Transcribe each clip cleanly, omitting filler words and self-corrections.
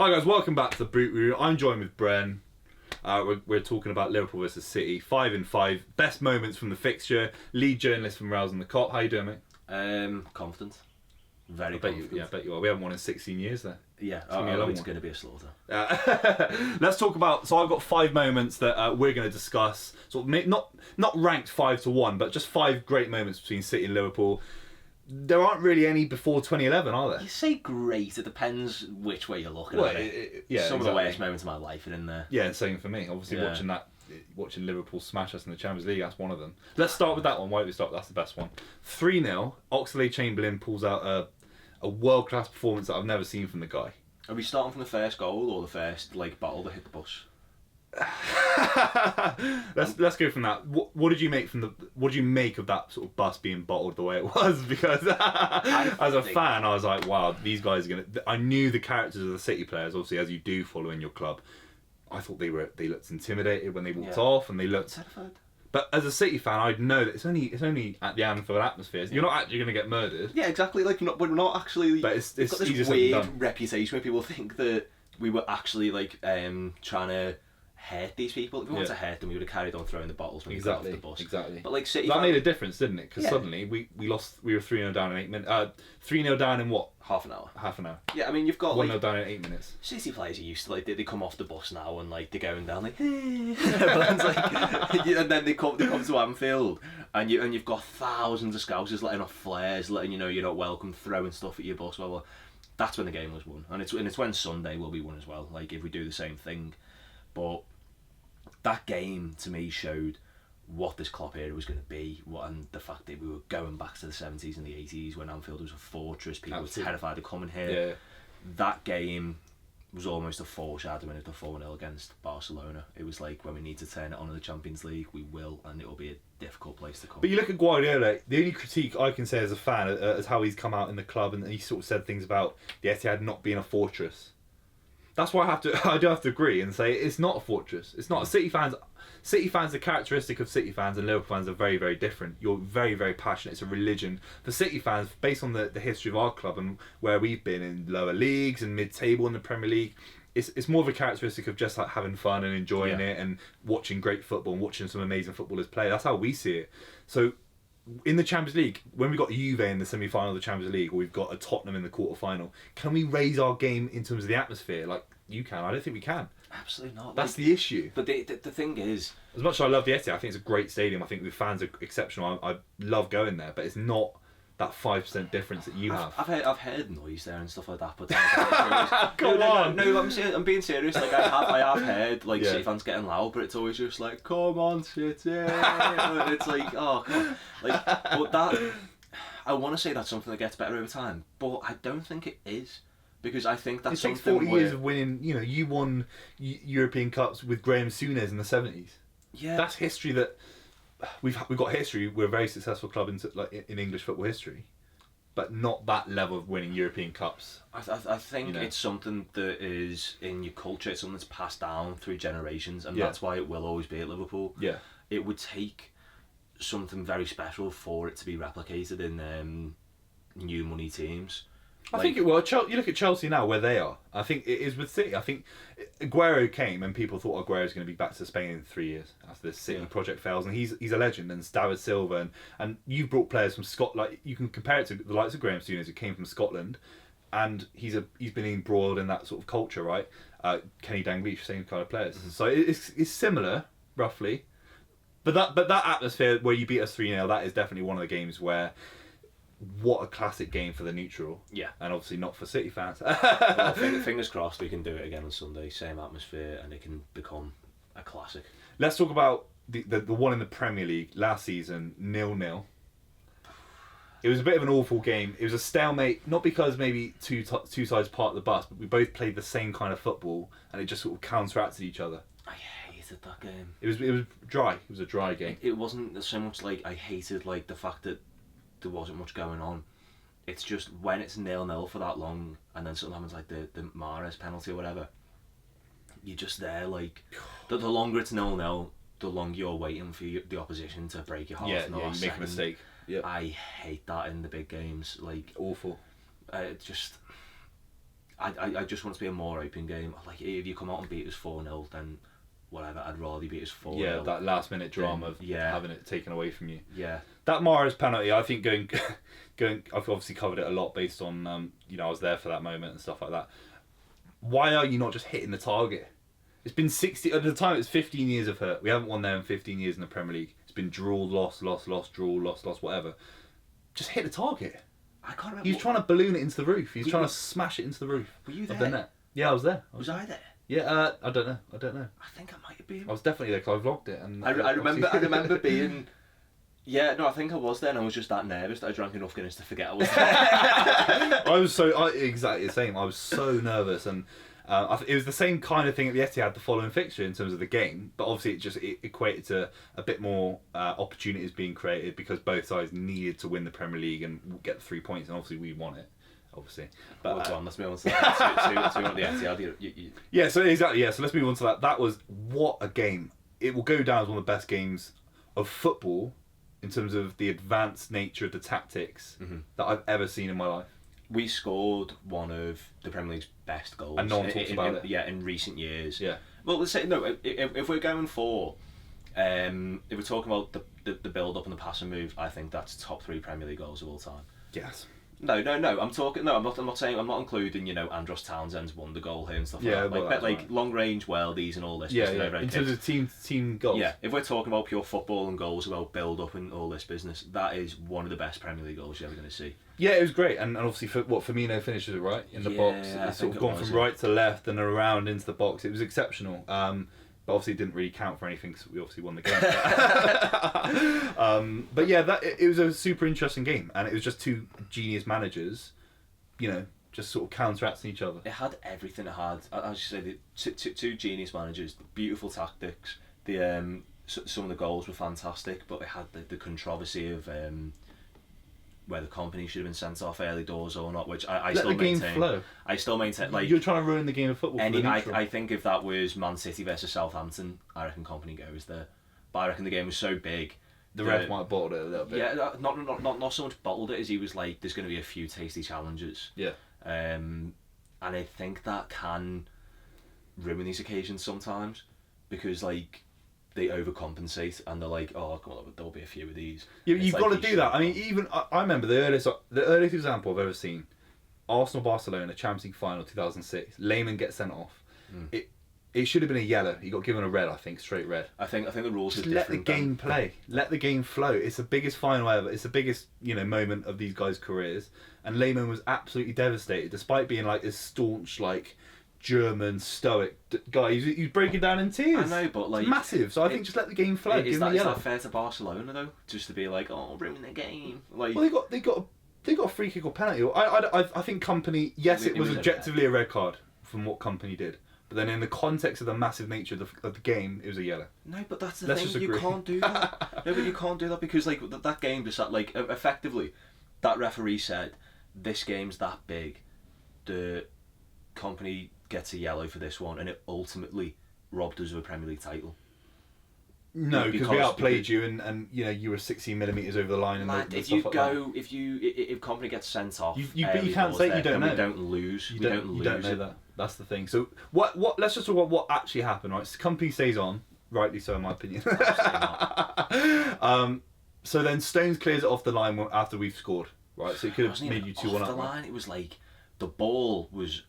Hi guys, welcome back to the Boot Room. I'm joined with Bren. We're talking about Liverpool versus City. 5 in 5. Best moments from the fixture. Lead journalist from Rousing Klopp. How you doing, mate? Confident. Very confident. I bet you are. We haven't won in 16 years there. Yeah, it's going to be a slaughter. Let's talk about. So I've got 5 moments that we're going to discuss. Sort of not ranked 5 to 1, but just 5 great moments between City and Liverpool. There aren't really any before 2011, are there? You say great, it depends which way you're looking at it. Some of the worst moments of my life are in there. Yeah, same for me. Obviously, watching Liverpool smash us in the Champions League, that's one of them. Let's start with that one. Why don't we start? That's the best one. 3-0, Oxlade-Chamberlain pulls out a world-class performance that I've never seen from the guy. Are we starting from the first goal or the first bottle that hit the bus? Let's go from that. What did you make of that sort of bus being bottled the way it was? Because as a fan, I was like, wow, these guys are gonna. I knew the characters of the City players, obviously, as you do follow in your club. I thought they looked intimidated when they walked off, and they looked terrified. But as a City fan, I'd know that it's only at the Anfield atmosphere. You're not actually going to get murdered. Yeah, exactly. We're not actually. But it's got this weird reputation where people think that we were actually trying to hurt these people. If we wanted to hurt them, we would have carried on throwing the bottles when we got off the bus. Exactly. But City that made a difference, didn't it? Because suddenly we lost. We were 3-0 down in 8 minutes. 3-0 down in what? Half an hour. Yeah, I mean, you've got 1-0 down in 8 minutes. City players are used to they come off the bus now and they're going down and then they come to Anfield and you've got thousands of scousers letting off flares, letting you know you're not welcome, throwing stuff at your bus. Well, that's when the game was won, and it's when Sunday will be won as well. If we do the same thing, but that game to me showed what this Klopp era was going to be, and the fact that we were going back to the 70s and the 80s when Anfield was a fortress. People were terrified of coming here. Yeah. That game was almost a foreshadowing of the 4-0 against Barcelona. It was like, when we need to turn it on in the Champions League, we will, and it will be a difficult place to come. But you look at Guardiola, the only critique I can say as a fan is how he's come out in the club, and he sort of said things about the Etihad not being a fortress. That's why I do have to agree and say it's not a fortress. It's not. City fans, the characteristic of City fans and Liverpool fans are very, very different. You're very, very passionate. It's a religion. For City fans, based on the history of our club and where we've been in lower leagues and mid-table in the Premier League, it's more of a characteristic of just having fun and enjoying it and watching great football and watching some amazing footballers play. That's how we see it. So in the Champions League, when we've got Juve in the semi-final of the Champions League, or we've got a Tottenham in the quarter-final, can we raise our game in terms of the atmosphere like you can? I don't think we can. Absolutely not. That's the issue. But the thing is, as much as I love the Etihad, I think it's a great stadium. I think the fans are exceptional. I love going there, but it's not that 5% difference that you have. I've heard noise there and stuff like that, but Come on. No, I'm being serious. I have heard City fans getting loud, but it's always just like, come on, City. And it's like, oh, come on. But that, I want to say that's something that gets better over time, but I don't think it is. Because I think that's something. It takes 40 years of winning. You won European Cups with Graham Souness in the 70s. Yeah, that's history. That we've got history. We're a very successful club in English football history, but not that level of winning European Cups. I think it's something that is in your culture. It's something that's passed down through generations, and that's why it will always be at Liverpool. Yeah, it would take something very special for it to be replicated in new money teams. I think it will. You look at Chelsea now, where they are. I think it is with City. I think Aguero came and people thought Aguero's going to be back to Spain in 3 years after the City project fails, and he's a legend. And David Silva and you've brought players from Scotland. You can compare it to the likes of Graham Souness, who came from Scotland, and he's been embroiled in that sort of culture, right? Kenny Dalglish, same kind of players. Mm-hmm. So it's similar roughly, but that atmosphere where you beat us 3-0, that is definitely one of the games where. What a classic game for the neutral. Yeah. And obviously not for City fans. Well, fingers crossed we can do it again on Sunday, same atmosphere, and it can become a classic. Let's talk about the one in the Premier League last season, 0-0. It was a bit of an awful game. It was a stalemate, not because maybe two sides part of the bus, but we both played the same kind of football, and it just sort of counteracted each other. I hated that game. It was dry. It was a dry game. It wasn't so much I hated the fact that there wasn't much going on. It's just when it's 0-0 for that long, and then something happens the Mahrez penalty or whatever, you're just there the longer it's 0-0, the longer you're waiting for the opposition to break your heart. Yeah, you make a mistake. Yeah, I hate that in the big games. Awful. I just want it to be a more open game. Like, if you come out and beat us 4-0, then whatever, I'd rather you beat us 4-0. Yeah, that last minute drama of yeah. having it taken away from you. Yeah. That Mahrez penalty, I think going, I've obviously covered it a lot based on, you know, I was there for that moment and stuff like that. Why are you not just hitting the target? It's been 60, at the time it's 15 years of hurt. We haven't won there in 15 years in the Premier League. It's been draw, loss, draw, loss, whatever. Just hit the target. I can't remember. He was trying to balloon it into the roof. He was trying to smash it into the roof. Were you there? Of the net. Yeah, I was there. Was I there? Yeah, I don't know. I think I might have been. I was definitely there because I vlogged it. And I remember being... Yeah, no, I think I was there, and I was just that nervous that I drank enough Guinness to forget I was there. Exactly the same. I was so nervous, and it was the same kind of thing at the Etihad the following fixture in terms of the game, but obviously it equated to a bit more opportunities being created because both sides needed to win the Premier League and get the 3 points, and obviously we won it. Obviously, but let's move on to that. Two on the Etihad. Yeah, so exactly. Yeah, so let's move on to that. That was what a game. It will go down as one of the best games of football in terms of the advanced nature of the tactics that I've ever seen in my life. We scored one of the Premier League's best goals, and no one talks about it. Yeah, in recent years. Yeah. Well, let's say no. If we're going for, if we're talking about the build up and the pass and move, I think that's top 3 Premier League goals of all time. Yes. No. I'm not saying. I'm not including, Andros Townsend's wonder goal here and stuff like that. Like right. Long range worldies and all this. Yeah. In terms of team goals. Yeah. If we're talking about pure football and goals about build up and all this business, that is one of the best Premier League goals you're ever going to see. Yeah, it was great, and obviously Firmino finishes it right in the box. It's sort of gone from right to left and around into the box. It was exceptional. But obviously it didn't really count for anything because we obviously won the game. But yeah, it was a super interesting game, and it was just two genius managers, just sort of counteracting each other. It had everything. It had, as you say, two genius managers, beautiful tactics. Some of the goals were fantastic, but it had the controversy of whether Company should have been sent off early doors or not, which I still maintain. Let the game flow. I still maintain. Like, you're trying to ruin the game of football. I think if that was Man City versus Southampton, I reckon Company goes there. But I reckon the game was so big. The ref might have bottled it a little bit. Yeah, not so much bottled it as he was like, there's going to be a few tasty challenges. Yeah. And I think that can ruin these occasions sometimes because they overcompensate and they're like, oh, come on, there'll be a few of these. Yeah, you've got to do that. I mean, even I remember the earliest example I've ever seen, Arsenal-Barcelona Champions League final 2006. Lehmann gets sent off. It should have been a yellow. He got given a red, I think, straight red. I think the rules just are different. Let the game play. Let the game flow. It's the biggest final ever. It's the biggest moment of these guys' careers. And Lehmann was absolutely devastated, despite being this staunch German stoic guy. He's breaking down in tears. I know, but it's massive. So I think just let the game flow. Is that fair to Barcelona though? Just to be like, oh, ruin the game. Well, they got a free kick or penalty. I think Company. Yes, it was objectively a red card from what Company did. But then in the context of the massive nature of the game, it was a yellow. No, but that's the thing. You can't do that. No, but you can't do that because that game just effectively, that referee said, this game's that big, the Company gets a yellow for this one, and it ultimately robbed us of a Premier League title. No, because we outplayed you, and you were 16 millimeters over the line. And if Company gets sent off, you can't say you don't know. We don't lose. You don't know that. That's the thing. So what? Let's just talk about what actually happened. Right, so Company stays on, rightly so in my opinion. So then Stones clears it off the line after we've scored. Right, so it could have made you 2-1 up. The line, it was the ball was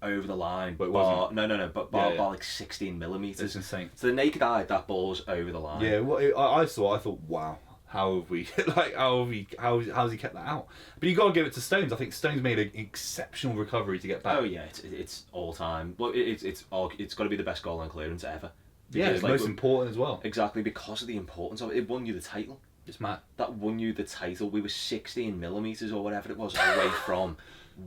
over the line, but it wasn't. But by 16 millimeters. It's insane. So the naked eye, that ball's over the line. Yeah, I thought, wow, how have we, how's he kept that out? But you got to give it to Stones. I think Stones made an exceptional recovery to get back. Oh yeah, it's all time. Well, it's got to be the best goal line clearance ever. Because, it's most important as well. Exactly, because of the importance of it. It won you the title. It's mad. That won you the title. We were 16 millimeters or whatever it was away from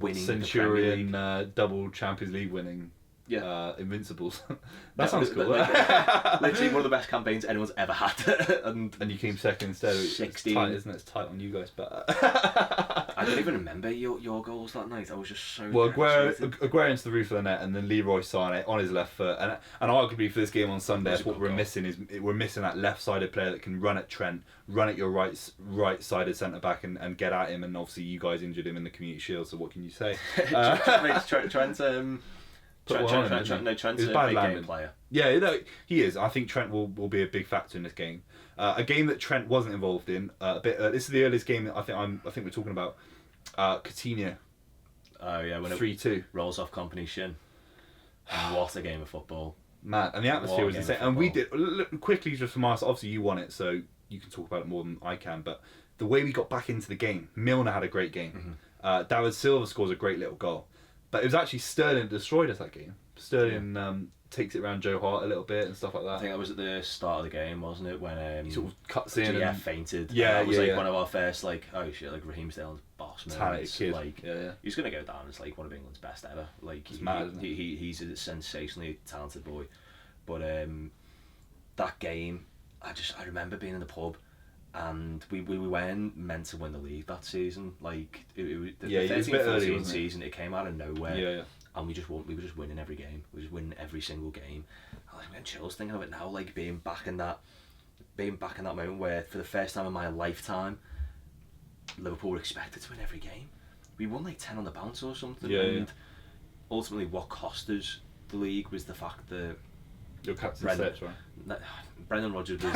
winning Centurion the Premier League. Double Champions League winning Invincibles. That sounds cool. Literally one of the best campaigns anyone's ever had. and you came second instead. 16. It's tight, isn't it? It's tight on you guys, but I don't even remember your goals that night. I was just so. Well, Aguero into the roof of the net, and then Leroy Sané on his left foot, and arguably for this game on Sunday, that's what we're missing is we're missing that left-sided player that can run at Trent, run at your right-sided centre back, and get at him. And obviously, you guys injured him in the Community Shield, so what can you say? Trent's a big game player. Yeah, he is. I think Trent will be a big factor in this game. A game that Trent wasn't involved in. This is the earliest game that I think we're talking about. Coutinho. Oh yeah, when 3-2 rolls off Company's shin. What a game of football! Man, and the atmosphere was insane. And we did quickly just from us. Obviously, you won it, so you can talk about it more than I can. But the way we got back into the game, Milner had a great game. David Silva scores a great little goal. But it was actually Sterling that destroyed us that game. Sterling takes it around Joe Hart a little bit and stuff like that. I think that was at the start of the game, wasn't it? When he sort of cuts in and fainted. Yeah, that was one of our first oh shit, Raheem Sterling's boss man. Talented kid. He's gonna go down as one of England's best ever. It's mad, isn't it? He's a sensationally talented boy. But that game, I remember being in the pub. And we weren't meant to win the league that season. It was the 13-14 season. It came out of nowhere. Yeah. And we were just winning every game. We were just winning every single game. I'm getting chills thinking of it now. Being back in that moment where, for the first time in my lifetime, Liverpool were expected to win every game. We won 10 on the bounce or something. And ultimately, what cost us the league was the fact that your captain sets, right? Brendan Rodgers was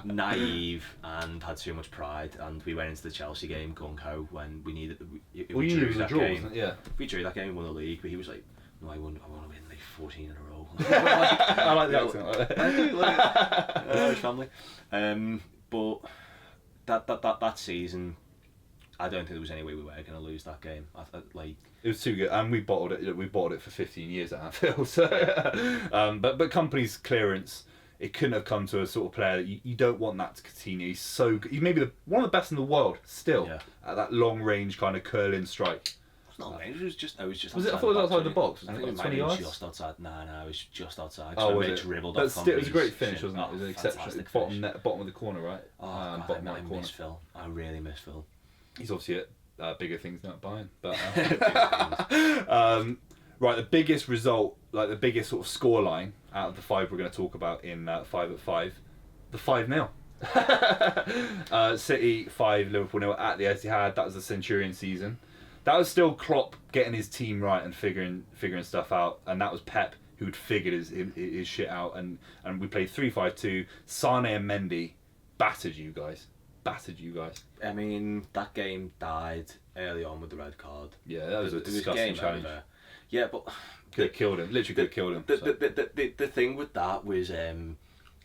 naive and had too much pride, and we went into the Chelsea game gung ho when we needed. We drew that game. Yeah. If we drew that game, we won the league. But he was like, "No, I want to win 14 in a row." I like the accent. I do like Irish family. But that season, I don't think there was any way we were going to lose that game. It was too good, and we bottled it. We bottled it for 15 years at Anfield. So, but Company's clearance, it couldn't have come to a sort of player that you don't want that to Coutinho. He's so good. He's maybe one of the best in the world still at that long range kind of curling strike. It's not range. It was just. I thought it was outside the box. I think it was 20 yards. Just outside. No, it was just outside. Oh, was it? Dribbled but off still, it was a great finish, shin. wasn't it? It was an exceptional bottom of the corner, right? Oh, God, bottom I right corner. miss Phil. I really miss Phil. He's obviously at bigger things now buying. But right, the biggest result, the biggest sort of score line out of the 5 we're going to talk about in 5 at 5, the 5-0. City 5, Liverpool 0 at the Etihad. That was the Centurion season. That was still Klopp getting his team right and figuring stuff out, and that was Pep who'd figured his shit out. And we played 3-5-2. Sane and Mendy battered you guys. I mean, that game died early on with the red card. Yeah, that was a disgusting challenge. Yeah, but could have killed him. Literally could have killed him. The thing with that was,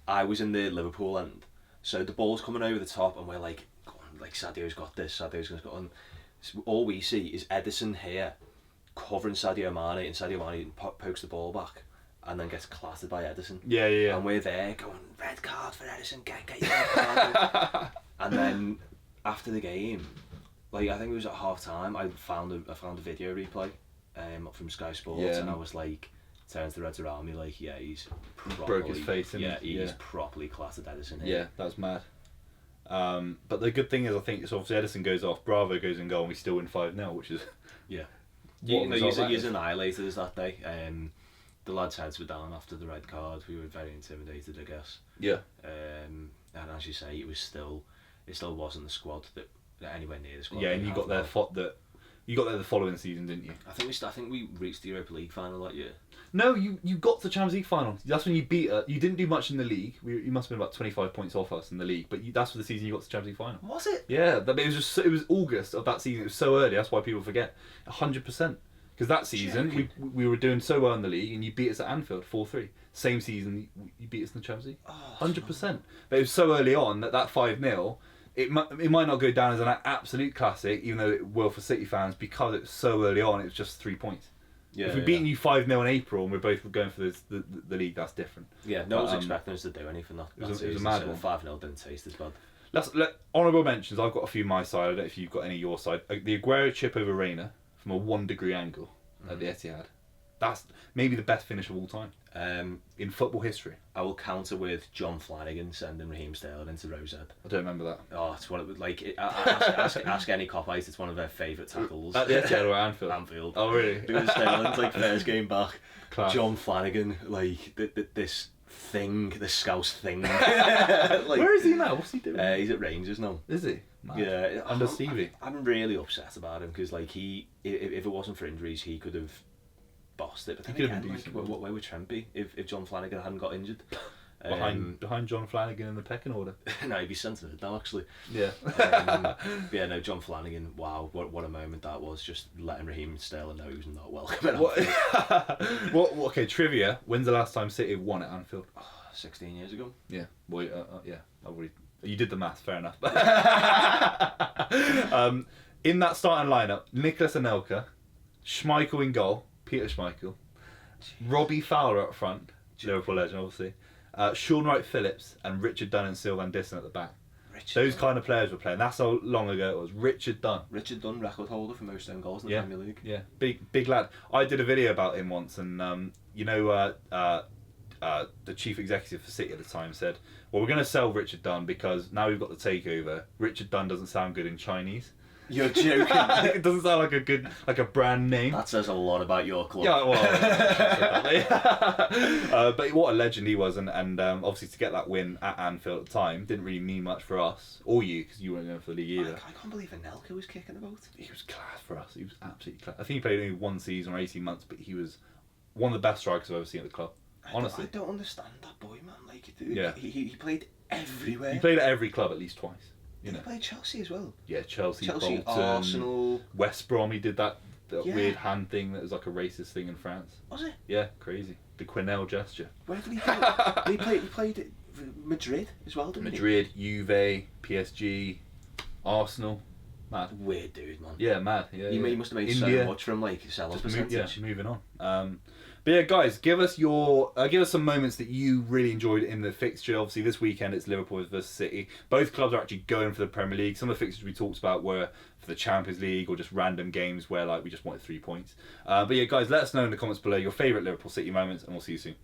I was in the Liverpool end, so the ball's coming over the top, and we're like, Sadio's got this. Sadio's got on. So all we see is Ederson here covering Sadio Mane, and Sadio Mane pokes the ball back and then gets clattered by Ederson. Yeah. And we're there going, red card for Ederson, get your red card. And then after the game, I think it was at half time, I found a video replay from Sky Sports, and I was like, turns the Reds around me he's broke his face. He's properly clattered Ederson here. Yeah, that's mad. But the good thing is, I think it's obviously Ederson goes off, Bravo goes in goal, and we still win 5-0, which is you annihilated us that day. The lads' heads were down after the red card. We were very intimidated, I guess. Yeah. And as you say, it still wasn't the squad that anywhere near the squad. Yeah, and you got there the following season, didn't you? I think we reached the Europa League final that year. No, you got to the Champions League final. That's when you beat us. You didn't do much in the league. You must have been about 25 points off us in the league. But that's for the season you got to the Champions League final. Was it? Yeah, it was August of that season. It was so early. That's why people forget. 100%. Because that season we were doing so well in the league, and you beat us at Anfield 4-3. Same season you beat us in the Champions League. 100%. But it was so early on that 5-0. It might not go down as an absolute classic, even though it will for City fans, because it was so early on. It was just 3 points. Yeah, if we're beating you 5-0 in April and we're both going for the league, that's different. Yeah, no one was expecting us to do anything that season. It was a mad one. 5-0 didn't taste as bad. Honourable mentions. I've got a few my side. I don't know if you've got any your side. The Aguero chip over Reina from a 1 degree angle at the Etihad. That's maybe the best finish of all time in football history. I will counter with John Flanagan sending Raheem Sterling into Rosette. I don't remember that. Oh, it's one of ask any copite. It's one of their favourite tackles. At the Etihad or Anfield? Anfield. Oh really? Because Sterling's like first game back. Class. John Flanagan, like this Scouse thing. Where is he now? What's he doing? He's at Rangers now. Is he? Mad. Yeah, Under Stevie. I'm really upset about him because like if it wasn't for injuries, he could have bossed it. But then He could have again, been like, decent. where would Trent be if John Flanagan hadn't got injured? Behind John Flanagan in the pecking order. No, he'd be centred now actually. Yeah. But yeah, no, John Flanagan. Wow, what a moment that was! Just letting Raheem Sterling know he was not welcome. Okay, trivia. When's the last time City won at Anfield? 16 years ago. Yeah. Boy, yeah. You did the math. Fair enough. In that starting lineup, Nicolas Anelka, Schmeichel in goal, Peter Schmeichel, Robbie Fowler up front, Liverpool legend obviously, Sean Wright-Phillips, and Richard Dunn and Sylvain Disson at the back. Those kind of players were playing. That's how long ago it was. Richard Dunn, record holder for most own goals in the Premier League. Yeah, big lad. I did a video about him once, and the chief executive for City at the time said, "Well, we're going to sell Richard Dunn because now we've got the takeover. Richard Dunn doesn't sound good in Chinese." You're joking. It doesn't sound like a brand name. That says a lot about your club. Yeah, well, but what a legend he was, and obviously to get that win at Anfield at the time didn't really mean much for us or you because you weren't going for the league either. I can't believe Anelka was kicking about. He was class for us. He was absolutely class. I think he played only one season or 18 months, but he was one of the best strikers I've ever seen at the club. Honestly, I don't understand that boy, man. Like, Yeah. he played everywhere. he played at every club at least twice. You know. He played Chelsea as well. Yeah, Chelsea, Bolton, Arsenal. West Brom. He did that Yeah. weird hand thing that was like a racist thing in France. Was it? Yeah, crazy. The Quinnell gesture. Where did he play? He played at Madrid as well, didn't Madrid, Juve, PSG, Arsenal. Mad. he? Weird dude, man. Yeah, mad. Yeah, He yeah. must have made India. so much from like selling Just percentage. moving on. But yeah, guys, give us some moments that you really enjoyed in the fixture. Obviously, this weekend it's Liverpool versus City. Both clubs are actually going for the Premier League. Some of the fixtures we talked about were for the Champions League or just random games where like we just wanted 3 points. But yeah, guys, let us know in the comments below your favourite Liverpool City moments, and we'll see you soon.